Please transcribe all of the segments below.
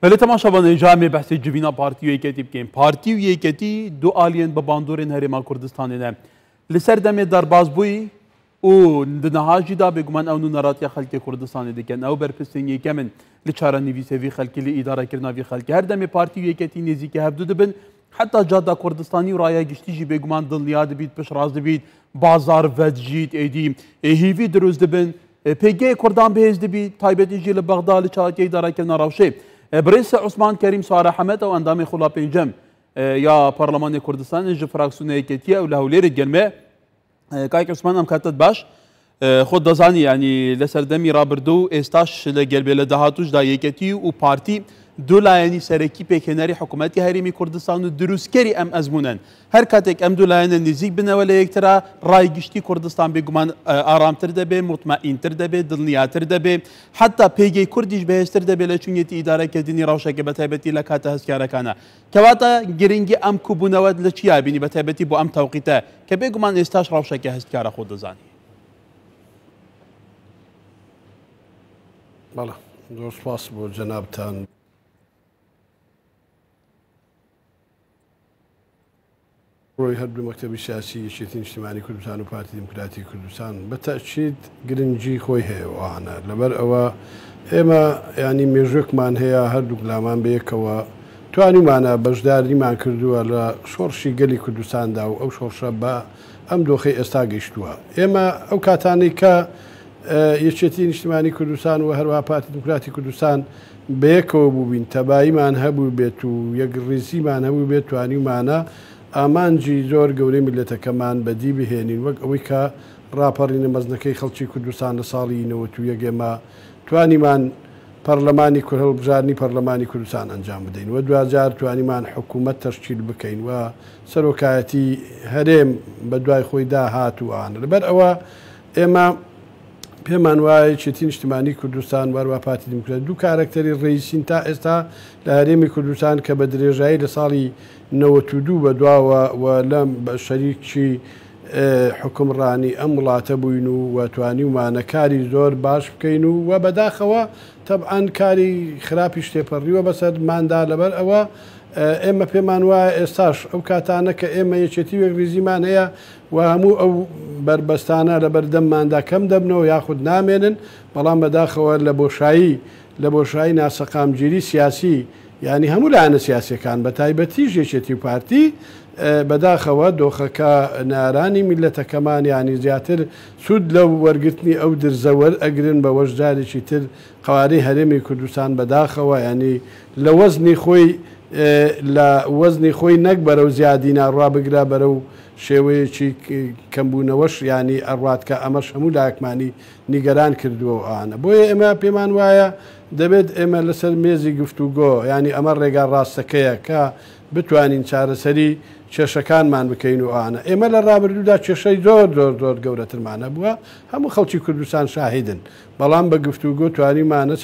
بله تماشا بان جامع بحث جوینا پارتی و یکتی بکن. پارتی و یکتی دو آلین به باندورین هرما کردستان نه. لسر دم در بازبوی او نهاجی دا بگمان او نراتی خلک کردستان دیکن او برپسینی کمن لچارا نویسه وی خلکی لی اداره کرنا وی خلک هر دم پارتی و یکتی نزدیک هفدو دبن حتی جاده کردستانی و رای گشتی جی بگمان دنیا دبید پش راز دبید بازار ودجید ایدی هیوی دروز دبن پیگه کردان بهز دبید تایبتی جی لبغداد لچاتی اداره کرنا راوشه برئيس عثمان كريم صالح حمد او اندام خلا بنجم يا برلمان كردستان ج فراكسيون هيكتيه او لهولير الجلمه كايك عثمان ام كاتت باش خود دزاني يعني لسردمي رابردو استاش لقلب لدهاتوش دا يكتي و بارتي دولايني سركي بكناري حكومتي هرمي كردستان دروسكري ام ازمونن هر كاتك ام دولاين نزيك بنا ولا يكترا راي گشتي كردستان بگمان آرامتر دبه مطمئنتر دبه دلنياتر دبه حتى بيجي كرديش بهستر دبه لچونيتي اداره كدني راوشك بتابتي لكاته هسكاركانا كواتا گرينگي ام كوبونود لچيا بيني بتابتي بو ام توقيته كبگمان استاش راوشك هسكارا خود دزاني بله زۆر سپاس بۆ جەنابتان ڕۆی هەردوو مەکتەبی سیاسی یەکێتی نیشتیمانی کوردستان و پارتی دموکراتی کوردستان بەتەئکید گرنگی خۆی هەیە وانە لەبەر ئەوە ئێمە ینی مێژووکمان هەیە هەردوو گلامان بەیەکەوە توانیمانە بەشداریمان کردووە لە شۆڕشی گەلی کوردستاندا و ئەو شۆڕشە بە ئەم دۆخەی ئێستا گەیشتووە ئێمە ئەو کاتانەی کە یەکێتی نیشتیمانی کوردستان و هەروەها پارتی دموکراتی کوردستان بەیەکەوە بووبین تەباییمان هەبوو بێت و یەکڕێزیمان هەبوو بێت توانیمانە ئامانجی زۆر گەورەی میلەتەکەمان بەدی بهێنین وەک ئەوەی کە ڕاپەڕینە مەزنەکەی خەڵکی کوردستان لە ساڵی 91 ئێمە توانیمان پەرلەمانی هەڵبژاردننی پەرلەمانی کوردستان ئەنجام بدەین و دوجار توانیمان حکوومەت تەشکیل بکەین و سەرۆکایەتی هەرێم بە دوای خۆی داهاتووانە لەبەر ئەوە ئێمە پێمان وایە یەکێتی نیشتیمانی کوردستان وەروە پارتی دموکراتی دوو کارکتەری ڕئیسین تا ئێستا لە هەرێمی کوردستان کە بە درێژایی لە ساڵی 92 بەدواوە و لەم بە شەریکی حکومڕانی ئەم وڵاتە بووین و توانیمانە کاری زۆر باش بکەین و بەداخەوە تەبعاً کاری خراپی شتێپەڕیوە بەسەرماندا لەبەر ئەوە ئێمە پێمان وایە ئێستاش ئەو کاتانە کە ئێمە یەکێتی وەکریزیمان هەیە و هەموو ئەو بربەستانە لە بەردەمماندا کەم دەبنەوە یاخود نامێنن بەڵام بەداخەوە لە بۆشایی ناسەقامگیری سیاسی ینی هەموو لایەنە سیاسیەکان بە تایبەتیش یەکێتی پارتی بەداخەوە دۆخەکە نارانی میلەتەکەمان ینی زیاتر سوود لەو وەرگرتنی ئەو درزەوەر ئەگرن بە وەشدارێکی تر قوارەی هەرێمی کوردستان بەداخەوە ینی لە وەزنی خۆی نەک بەرەو زیادی ناڕوا بگرا بەرەو شێوەیەکی کەمبوونەوەش ینی ئەڕاتکە ئەمەش هەموو لایەکمانی نیگەران کردووە ئاانە بۆیە ئێمە پێمان وایە دەبێت ئێمە لەسەر مێزی گفتوگۆ ینی ئەمە ڕێگا ڕاستەکەیە کە بتوانین چارەسەری کێشەکانمان بکەین و ئاانە ئێمە لە ڕابردوودا کێشەی زۆر گەورەترمانە بووە هەموو خەڵکی کوردستان شاهیدن بەڵام بە گفتوگۆ توانیمانە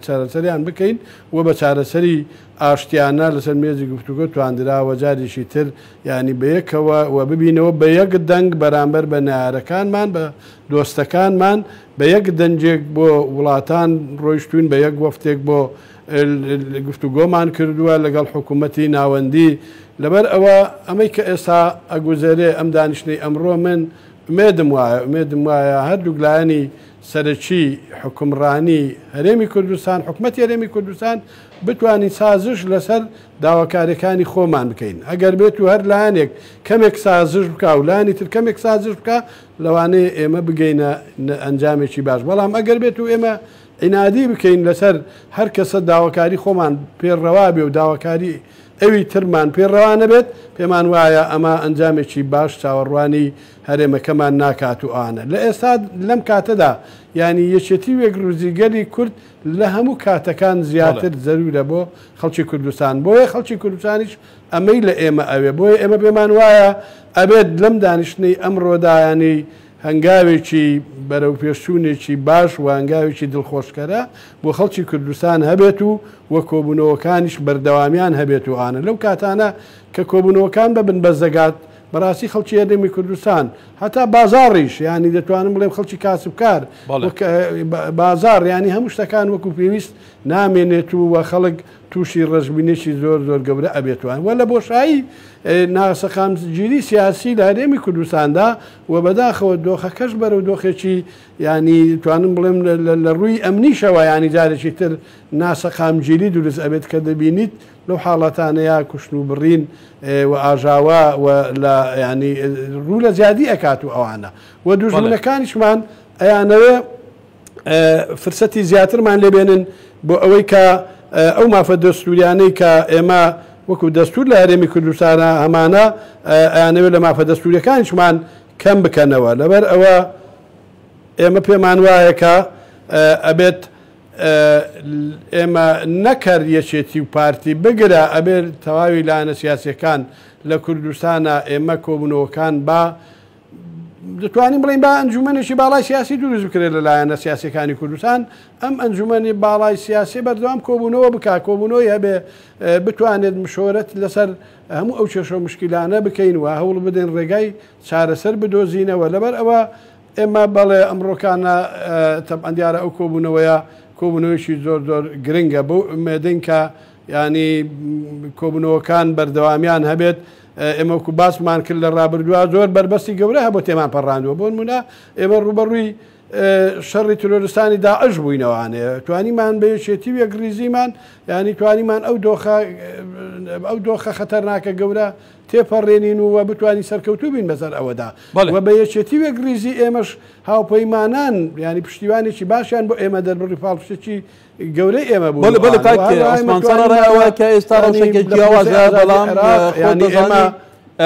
چارەسەریان بکەین و بە چارەسەری ئاشتیانە لەسەر مێزی گفتوگۆ تواندراوە جارێکی تر ینی بەیەکەوە و ببینەوە بە یەک دەنگ بەرامبەر بە نارەکانمان بە دۆستەکانمان بە یەک دەنجێک بۆ وڵاتان ڕۆیشتوین بە یەک وەفتێک بۆ گفتوگۆمان کردووە لەگەڵ حکوومەتی ناوەندی لەبەر ئەوە ئەمەی کە ئێستا ئەگوزارێ ئەم دانیشتەی ئەمڕۆ من ئومێدم وایە هەردوو لایەنی سەرەکی حکومڕانی هەرێمی کوردستان حکوومەتی هەرێمی کوردستان بتوانین سازش لەسەر داواکاریەکانی خۆمان بکەین ئەگەر بێت و هەر لایەنێک کەمێک سازش بکە و لایەنی تر کەمێک سازش بکە لەوانەیە ئێمە بگەینە ئەنجامێکی باش بەڵام ئەگەر بێت و ئێمە ئینادی بکەین لەسەر هەر کەسە داواکاری خۆمان پێڕەوا بێ و داواکاری ئەوی ترمان پێڕەوانە بێت پێمان وایە ئەمە ئەنجامێکی باش چاوەڕوانی هەرێمەکەمان ناکات و ئاە لە ئێستا لەم کاتەدا ینی یەکێتی وێکروزیگەلی کورد لە هەموو کاتەکان زیاتر زەرورە بۆ خەڵکی کوردستان بۆیە خەڵکی کوردستانیش ئەمەی لە ئێمە ئەوێ بۆیە ئێمە پێمان وایە ئەبێت لەم دانیشتنەی ئەمڕۆدایانی هەنگاوێکی بەرەو پێشچوونێکی باش و هەنگاوێکی دڵخۆشکەرە بۆ خەڵکی کوردستان هەبێت و وە کۆبوونەوەکانیش بەردەوامیان هەبێت و ئاە لەو کاتانە کە کۆبوونەوەکان ببن بە زەگات بەڕاستی خەڵکی هەرێمی کوردستان هەتا بازاڕیش ینی دەتوانم بڵێم خەڵکی کاسبکار بازار ینی هەموو شتەکان وەکو پێویست نامێنێت و خەڵک تووشی ڕژبینێکی زۆر زۆر گەورە ئەبێتوان وە لە بۆشایی ناسەقامگیری سیاسی لە هەرێمی کوردستاندا و بەداخەوە دۆخەکەش بەرەو دۆخێکی ینی توانم بڵێم لە ڕووی ئەمنیشەوە ینی جارێکی تر ناسەقامگیری دروست ئەبێت کە دەبینیت لەو حاڵەتانەیە کوشتن و بڕین و ئاژاوە لە ینی ڕوو لە زیادی ئەکات و ئەوانە و دوژمنەکانیشمان ئەیانەوە فرسەتی زیاترمان لێبێنن بۆ ئەوەی کە ئەو مافە دەستوریانەی کە ئێمە وەکو دەستور لە هەرێمی کوردستانە هەمانە ئەیانەوێت لە مافە دەستوریەکانیشمان کەم بکەنەوە لەبەر ئەوە ئێمە پێمان وایە کە ئەبێت ئێمە نەکرد یەکێتی و پارتی بگرە ئەبێت تەواوی لایەنە سیاسیەکان لە کوردستانە ئێمە کۆبوونەوەکان با دەتوانین بڵین با ئەنجومەنێکی باڵای سیاسی دروست بکرێت لە لایەنە سیاسەکانی کوردستان ئەم ئەنجومەنی باڵای سیاسی بەردەوام کۆبوونەوە بکات کۆبوونەوەی هەبێ بتوانێت مشۆرەت لەسەر هەموو ئەو کێشە مشکلانە بکەین و هەوڵ بدەین ڕێگای چارەسەر بدۆزینەوە لەبەر ئەوە ئێمە بەڵێ ئەمڕۆکانە تەبعەن دیارە ئەو کۆبوونەوەیە کۆبوونەوەیشی زۆر زۆر گرنگە بۆ ئومێدین کە ینی کۆبوونەوەکان بەردەوامیان هەبێت ئێمە وەکو باسمان کرد لە ڕابردووە زۆر بربەستی گەورە هەبوو تێمان پەڕاندووە بۆ نمونە ئێمە ڕوبەڕووی شەڕی ترۆرستانی داعش بووینەوەوانەیە توانیمان بە یەکێتی و یەکریزیمان ینی توانیمان ئەو دۆخە خەتەرناکە گەورە تێپەڕێنین و بتوانین سەرکەوتوو بین بەسەر ئەوەدا و بە یەکێتی و یەکریزی ئێمەش هاوپەیمانان ینی پشتیوانێکی باشیان بۆ ئێمە دەربڕی پاڵپشتێکی گەورەی ئێمە بوو ئەوە کە ئێستا ڕەوشێکی جیاوازە بەڵام ئێمە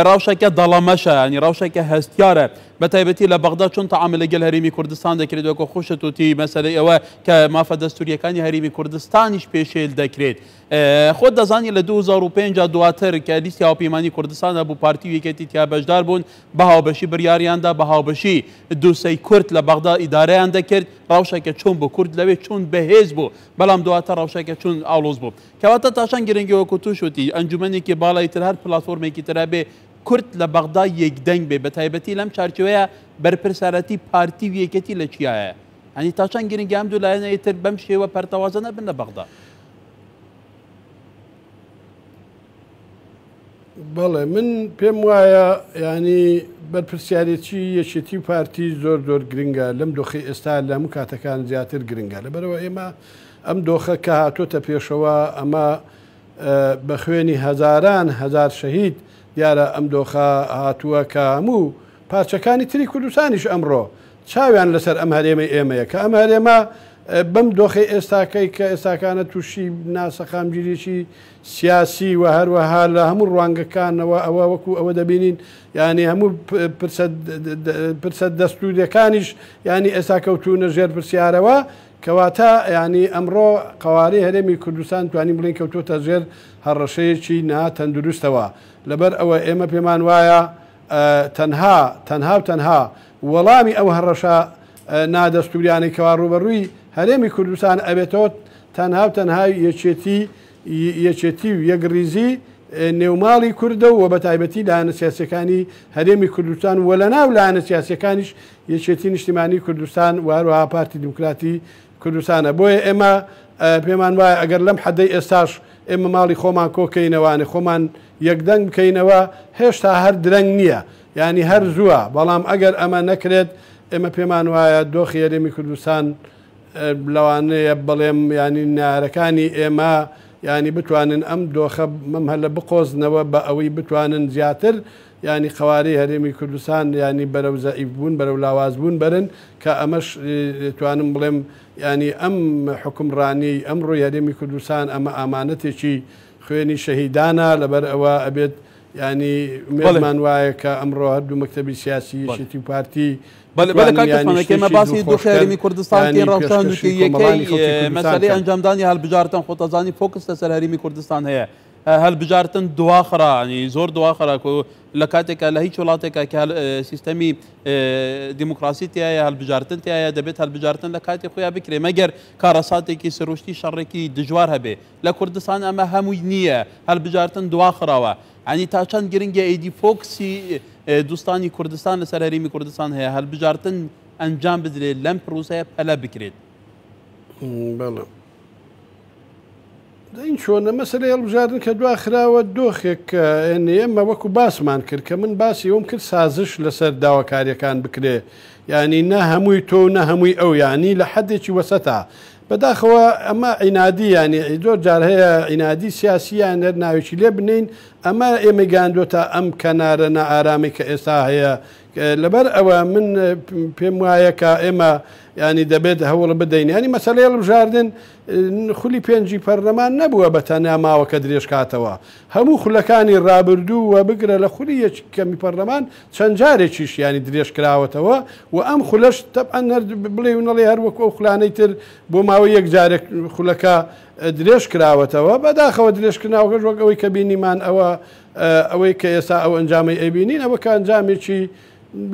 ڕاوشەکە دەڵەمەشە ینی ڕاوشێکە هەستیارە بە تایبەتی لە بەغدا چۆن تەعامل لەگەڵ هەرێمی کوردستان دەکرێت وەکو خۆشت وتی مەسەلەی ئەوە کە مافە دەستوریەکانی هەرێمی کوردستانیش پێشێل دەکرێت خۆت دەزانی لە 2005 دواتر کە لیستی هاوپەیمانی کوردستانە بوو پارتی و یەکێتی تیا بەشدار بوون بە هاوبەشی بڕیاریاندا بە هاوبەشی دووسەی کورد لە بەغدا ئیدارەیان دەکرد ڕاوشێکە چۆن بۆ کورد لەوێ چۆن بەهێز بوو بەڵام دواتە ڕاوشێکە چۆن ئاڵۆز بوو کەواتە تاشان گرنگی وەکو توش وتی ئەنجومەنێکی باڵای تر هەر پلاتفۆرمێکی ترە بێ کورد لە بەغدا یەکدەنگ بێ بە تایبەتی لەم چارچوەیە بەرپرسارەتی پارتی و یەکێتی لە چیایە ئەنی تاچەند گرنگی ئەم دوو لایەنەی تر بەم شێوە پەرتەوازە نەبن لە بەغدا بەڵێ من پێم وایە ینی بەرپرسیارەتی یەکێتی و پارتی زۆر زۆر گرنگە لەم دۆخی ئێستا لە هەموو کاتەکان زیاتر گرنگە لەبەرەوە ئێمە ئەم دۆخە کە هاتۆتە پێشەوە ئەمە بە خوێنی هەزاران هەزار شەهید دیارە ئەم دۆخە هاتووە کە هەموو پارچەکانی تری کوردستانیش ئەمڕۆ چاویان لەسەر ئەم هەرێمەی ئێمەیە کە ئەم هەرێمە بەم دۆخی ئێستاکەی کە ئێستاکانە تووشی ناسەقامگیریی سیاسی و هەروەها لە هەموو ڕوانگەکانەوە ئەوە وەکو ئەوە دەبینین ینی هەموو پرسە دەستوریەکانیش ینی ئێستا کەوتونە ژێر پرسیارەوە کەواتە ینی ئەمڕۆ قوارەی هەرێمی کوردستان توانین بڵین کەوتۆتە ژێر هەڕەشەیەکی ناتەندروستەوە لەبەر ئەوە ئێمە پێمان وایە تەنها وەڵامی ئەو هەڕەشە نادەستوریانی کەوا ڕوبەڕووی هەرێمی کوردستان ئەبێتەوە تەنها یەکێتی و یەکریزی نێوماڵی کوردە و بە تایبەتی لایەنە سیاسەکانی هەرێمی کوردستان و لە ناو لایەنە سیاسەکانیش یەکێتی نیشتیمانی کوردستان و هەروەها پارتی دیموکراتی کوردستانە بۆیە ئێمە پێمان وایە ئەگەر لەم حەدەی ئێستاش ئێمە ماڵی خۆمان کۆکەینەوانێ خۆمان یەکدەنگ بکەینەوە هێشتا هەر درەنگ نییە ینی هەر زووە بەڵام ئەگەر ئەمە نەکرێت ئێمە پێمان وایە دۆخی هەرێمی کوردستان لەوانەیە بڵێم ینی نارەکانی ئێمە ینی بتوانن ئەم دۆخە مەمهەلە بقۆزنەوە بە ئەوەی بتوانن زیاتر ینی قوارەی هەرێمی کوردستان ینی بەرەو زەئیف بوون بەرەو لاواز بوون برن کە ئەمەش توانم بڵێم ینی ئەم حکومڕانی ئەم ڕۆی هەرێمی کوردستان ئەمە ئامانەتێکی خوێنی شەهیدانە لەبەر ئەوە ئەبێت ینی مێمان وایە کە ئەمڕۆ هەردوو مەکتەبی سیاسی یەکێتی و پارتی ئێمە باسی دۆخی هەرێمی کوردستان ڕاوشاندوکی یەکەی مەسەلەی ئەنجامدانی هەڵبژارتن خۆتەزانی فۆکس لەسەر هەرێمی کوردستان هەیە هەڵبژارتن دواخرانی زۆر دواخرا لە کاتێکە لە هیچ وڵاتێکە کە سیستەمی دیموکراسی تایە هەڵبژارتن تایە دەبێت هەڵبژارتن لە کاتی خۆیان بکرێ مەگەر کارەساتێکی سروشتی شەڕێکی دژوار هەبێ لە کوردستان ئەمە هەمووی نییە هەڵبژارتن دواخراوە عنی تا چەند گرنگە ئیدی فۆکسی دوستانی کوردستان لەسەر هەرێمی کوردستان هەیە هەڵبژارتن ئەنجام بدرێت لەم پرۆسەیە پەلە بکرێت. بەڵێ این چۆنە مەسەلەی هەڵبژاردن کە دواخراوە دۆخێک ئێمە وەکو باسمان کرد کە من باسی ئەوم کرد سازش لەسەر داواکاریەکان بکرێ ینی نە هەمووی تۆ نە هەمووی ئەو ینی لە حدێکی وەسەتا بەداخەوە ئەمە عینادی ینی زۆر جار هەیە عینادی سیاسییان هەر ناوێکی لێ بنین ئەمە ئێمە گاندۆتە ئەم کەنارە نەئارامی کە ئێستا هەیە لەبەر ئەوە من پێم وایە کە ئێمە ینی دەبێت هەوڵ بدەین ینی مەسەلەی هەڵبژاردن خولی پێنجی پەرلەمان نەبووە بە تەنیا ماوەکە درێژکاتەوە هەموو خولەکانی ڕابردوو و بگرە لە خولی یەکەمی پەرلەمان چەند جارێکیش ینی درێژکراوەتەوە و ئەم خولەش تەبعەن بڵێ نەڵێ هەر وەکو ئەو خولانەی تر بۆ ماوەی یەک جارێک خولەکە درێژ کراوەتەوە بەداخەوە درێژکردناوەکەش وەک ئەوەی کە بینیمان ئەوەی کە ئێستا ئەو ئەنجامی ئەبینین ئەوە کە ئەنجامێکی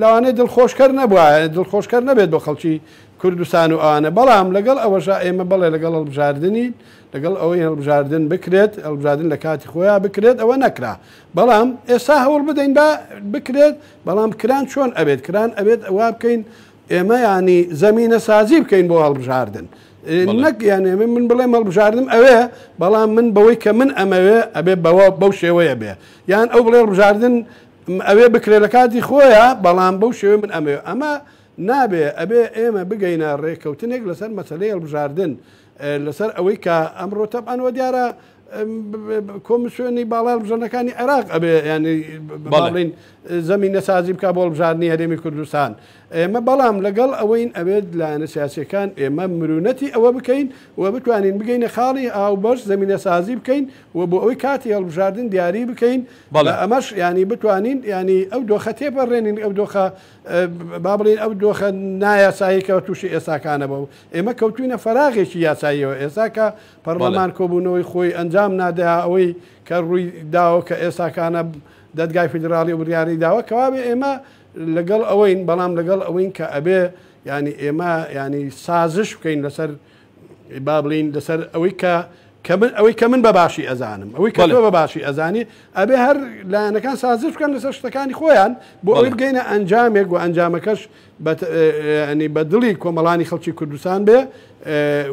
لاوانەیە دڵخۆشکەر نەبووە دڵخۆشکەر نەبێت بۆ خەڵکی کوردستان و ئەوانە بەڵام لەگەڵ ئەوەژە ئێمە بڵێ لەگەڵ هەڵبژاردننی لەگەڵ ئەوەی هەڵبژاردن بکرێت هەڵبژاردن لە کاتی خۆیان بکرێت ئەوە نەکرا بەڵام ئێستا هەوڵ بدەین بکرێت بەڵام کران چۆن ئەبێت کران ئەبێت ئەوە بکەین ئێمە ینی زەمینە سازی بکەین بۆ هەڵبژاردن نەک یان ئێمە من بڵێم هەڵبژاردنم ئەوێ بەڵام من بەوەی کە من ئەمەوێ ئەبێ بەو شێوەیە بێ یان ئەو بڵێ هەڵبژاردن ئەوێ بکرێت لە کاتی خۆیە بەڵام بەو شێوێ من ئەمەوێ ئەمە نابێ ئەبێ ئێمە بگەینە ڕێککەوتنێک لەسەر مەسەلەی هەڵبژاردن لەسەر ئەوەی کە ئەمڕۆ تەبعەنەوە دیارە کۆمیسیۆنی باڵا هەڵبژاردنەکانی عێراق ئەبێ ینی باڵین زەمینە سازی بکە بۆ هەڵبژاردنی هەرێمی کوردستان ئێمە بەڵام لەگەڵ ئەوەین ئەبێت لایەنە سیاسیەکان ئێمە مرونەتی ئەوە بکەین و بتوانین بگەینە خاڵی ئاو بەش زەمینە سازی بکەین و بۆ ئەوەی کاتی هەڵبژاردن دیاری بکەین ئەمەش ینی بتوانین ینی ئەو دۆخە تێپەڕێنین ئەو دۆخە با بڵین ئەو دۆخە نایاساییکەوە تووشی ئێساکانە بەو ئێمە کەوتوینە فەراغێکی یاساییەوە ئێستا کە پەرلەمان کۆبوونەوەی خۆی ئەنجام نادەها ئەوەی کە ڕووی داوە کە ئێساکانە دەدگای فیدرالی و بڕیاری داوە کەوابێ ئێمە لەگەڵ ئەوەین بەڵام لەگەڵ ئەوەین کە ئەبێ ینی ئێمە ینی سازش بکەین لەسەر با بڵین لەسەر ئەوەی کە من بەباشی ئەزانم ئەوەی کە تۆ بەباشی ئەزانی ئەبێ هەر لایەنەکان سازش بکەن لەسەر شتەکانی خۆیان بۆ ئەوەی بگەینە ئەنجامێک و ئەنجامەکەش بە دڵی کۆمەڵانی خەڵکی کوردستان بێ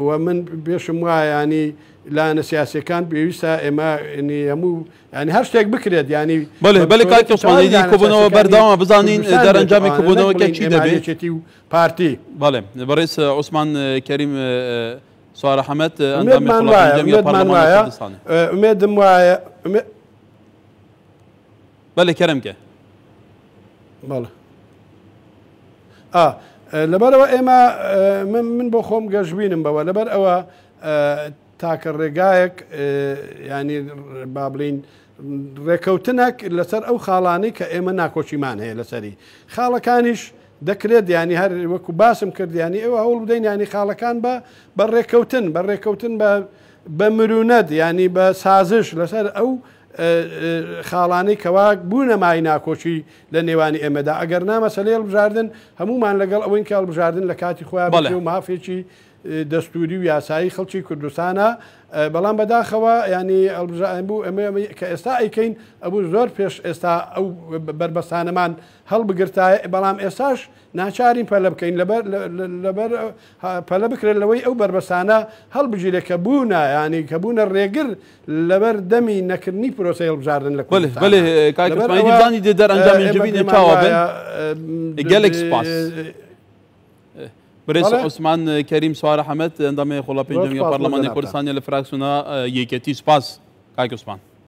و من پێشم وایە ینی لایەنە سیاسیەکان پێویستە ئێمە هەموو ینی هەر شتێک بکرێت ینی بەڵێ کاتی عوسمانی کۆبوونەوە بەردەوامە بزانین دەرەنجامی کۆبوونەوەکە چی دەبێت و پارتی بەڵێ بەڕێز عوسمان کەریم سوارە حەمەد ئومێدم وایە بەڵێ کەرەمکە بەڵێ لەبەرەوە ئێمە من بۆ خۆم گەشتبینم بەوە لەبەر ئەوە تاکە ڕێگایەک ینی با بڵین ڕێکەوتنێک لەسەر ئەو خاڵانەی کە ئێمە ناکۆچیمان هەیە لەسەری خاڵەکانیش دەکرێت ینی هەر وەکو باسم کردیانی ئەوە هەوڵ بدەین ینی خاڵەکان بە ڕێکەوتن بە مرونەت ینی بە سازش لەسەر ئەو خاڵانەی کەوا بوونە مای ناکۆچی لە نێوانی ئێمەدا ئەگەر نامەسەلەی هەڵبژاردن هەمومان لەگەڵ ئەوەی کە هەڵبژاردن لە کاتی خۆیان بڵێ و مافێکی دەستوری و یاسایی خەڵکی کوردستانە بەڵام بەداخەوە ینی بوو ئەمە کە ئێستا ئەیکەین ئەبوو زۆر پێش ئێستا ئەو بربەستانەمان هەڵبگرتایە بەڵام ئێستاش ناچارین پەلە بکەین لەبەر پەلە بکرێت لەوەی ئەو بربەستانە هەڵبژیرێت کە بوونە ینی کە بوونە ڕێگر لەبەر دەمی نەکردنی پرۆسەی هەڵبژاردن لە کوردستانی دەرەنجامی جوینە چاوە بن گەلێک سپاس برێز عوسمان کەریم سوارە حەمەد ئەندامەی خۆڵە پێنجەمی پەرلەمانی کوردستانی لە فراکسیۆنە یەکێتی سپاس کاک عوسمان